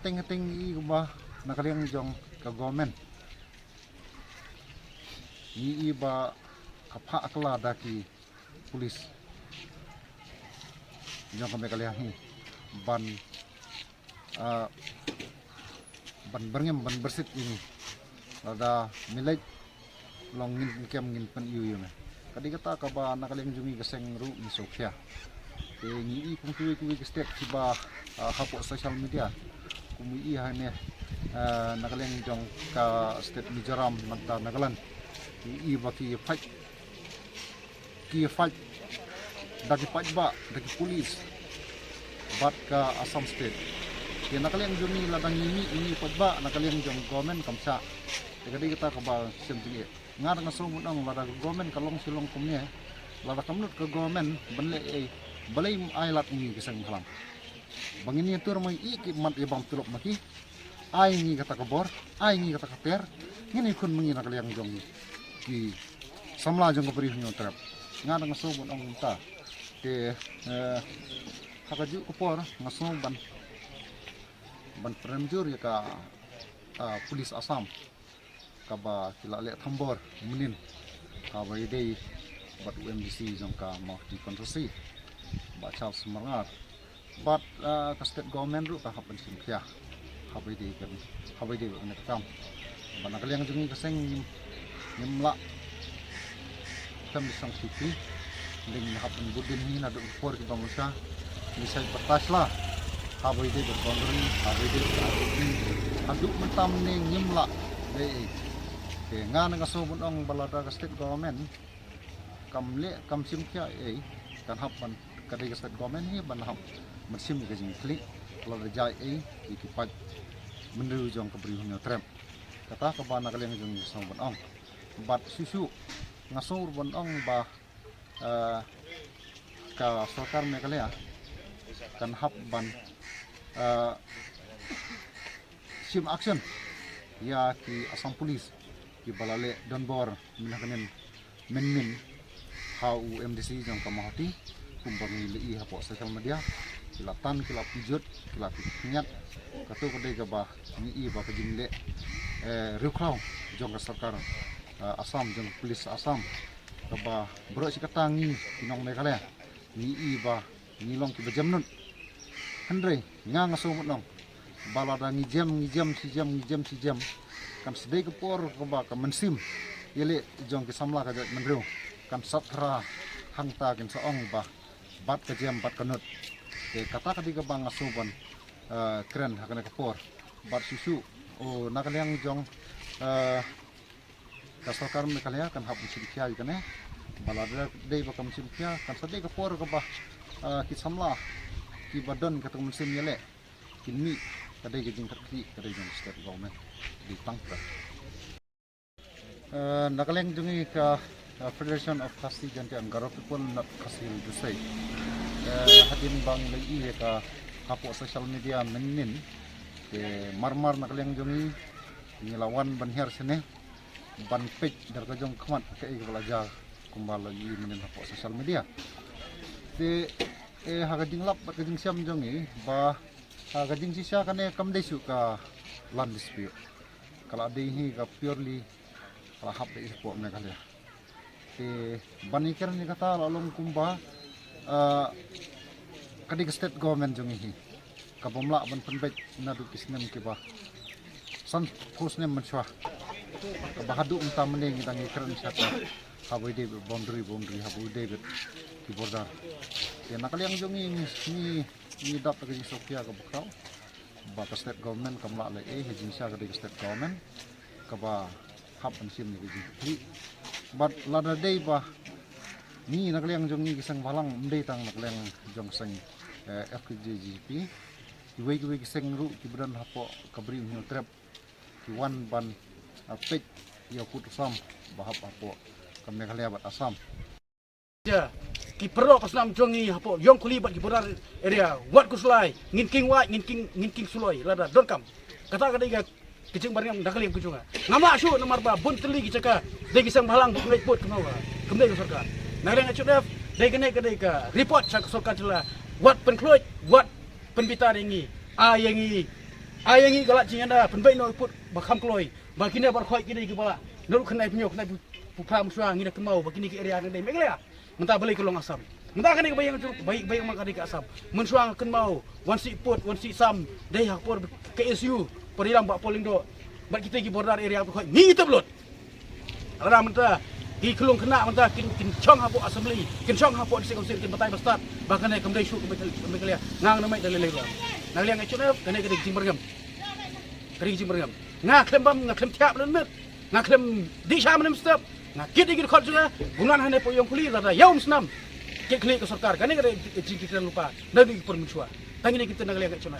hateng-hateng iba nakaliang jong ka government iba kapha akla daki pulis jong kami kaliang ban berngem ban bersit ini ada milik longin kem ngin pen iu na kadi kata ka ba nakaliang jungi gaseng ru ni sokya ngi kung kuwi kestek tiba hapo social media kumi hane nakaliang jong ka state Mizoram manta nagalan iba ki fight dagi ba dagi pulis bat ka Assam state nakaliang jungi ladang ini ba nakaliang jong government kamsa kadi kita ka ba simti ngar nga sumut ang ladang government kalong silong kumnya ladang kamnut ka government banle balay aylat ngi kisang halang bangini tur may iki mat ibang tulok maki ay ngi kata kabor ay ngi kata kaper ngini kun mangi nakaliang jong ki samla jong kapri hunyo trap nga nga sumut ang ta ke hakaju kupor nga sumban ban premjur ya ka pulis Assam kaba kilale thambor munin kaba idei bat UMDC jong ka mau di kontrasi baca semangat but ka state government ru ka hapen simkya habai de ne kam bana kaliang jungi kaseng nimla tam sang siti ding hapen budin ni na do for ki bamusha misal batas lah habai de boundary habai de aduk mentam ni nimla de ke ngan nga sobon ang balada ka state government kam simkya kan hapan kadai state government hi ban hap mersim ke jing klik kalau rejai ikipat menuju jong ke berihnya trem kata ke bana kalian jong sobon ang bat susu ngasur bon ang ba ka sarkar me kalia kan hap ban sim action ya ki Assam police ki balale donbor minakanen men how UMDC jong kamahati kumbang li hapo social media kilatan kilap pijut kilap nyat katu kadai ka ba ni ba ka jingle ruklau jong sarkar Assam jong polis Assam ka ba bro sikatangi tinong Meghalaya ni ba ngilong ki bajamnun andre nga sumut nong balada ngi jam si jam kan sedai kepor ka ba ka mensim yele jong ki samla ka menru kan satra hangta kin saong ba bat ka jam bat kanut ke kata kadi ka bang asuban keren hakana kapor bat susu o nakaliang jong kasarkar Meghalaya kan hapun simkya ikane balada dei ba kam simkya kan sadai kapor ka ba ki samla ki badan ka tum sim yele kinmi kadai jing terki kadai jong state government di tangka nakaliang jungi ka Federation of Khasi Janti Anggaro people not Khasi Dusai hatin bang lagi ka hapo social media menin ke marmar nakaliang jungi ngilawan banher sene ban page dar ka jong khamat ke belajar kumbal lagi menin hapo social media de hakajing lap hakajing siam jongi ba hakajing sisa kane kam desu ka land dispute kalau ada ini ka purely kalau hap de ipo Meghalaya te banikar ni kata lalong kumba kadi state government jong hi kabomla ban penbet na du kisnem ke ba san posnem manchwa kabahadu unta mene ngidang ikran sata habai de boundary habai de ki border te nakaliang jong ni dap ka jing sokya ka bakraw ba ka state government kamla le hejing sha ka de state government ka ba hap an sim ni jing but lada day ba ni nakaliang jong ni kisang balang mday tang nakaliang jong sang FKJGP iwe kisang ru kibran hapo kabri unyo trap kiwan ban pek yakut Assam bahap hapo kam Meghalaya bat Assam ja ki perlo kasnam jong ni hapo yong kuli bat kiburar area wat kuslai ngin king suloi lada don kam kata kadai kecing barang dakaliang kujunga ngama syu nomor ba bun teli gicaka dei gisang balang kumlai pot kemawa kumlai ka sarkar nareng achudef dei kadai ka report sa sarkar jela wat penkloit wat penbita dengi a yangi ayangi galak jinganda penbaik no put bakam kloi bagina barkhoi kini ke bala nol khnai pinyo khnai pupra muswa ngina kemau bagini ke area ndai meglea mentah balik ke long asam mentah kan ke bayang baik baik mak ke asam mensuang kemau wansi put wansi sam dai hak por ke SU perilang bak poling do bak kita ki bordar area khoi ngi teblot ara mentah ki kelung kena mentah kin chong hapo assembly kin chong hapo di sekonsil kin batai bastat bahkan ai kemdai su ke meglea ngang namai dalai lah nang liang ecuna kene kene jing bergam kering jing bergam nga klem bam nga klem tiap len met nga klem di syam nem step nga kit ikit khot juga gunan hane po yong kuli rada yaum snam ke kli ke sarkar kene kene jing kita lupa dan di permusuhan tangi kita nang liang ecuna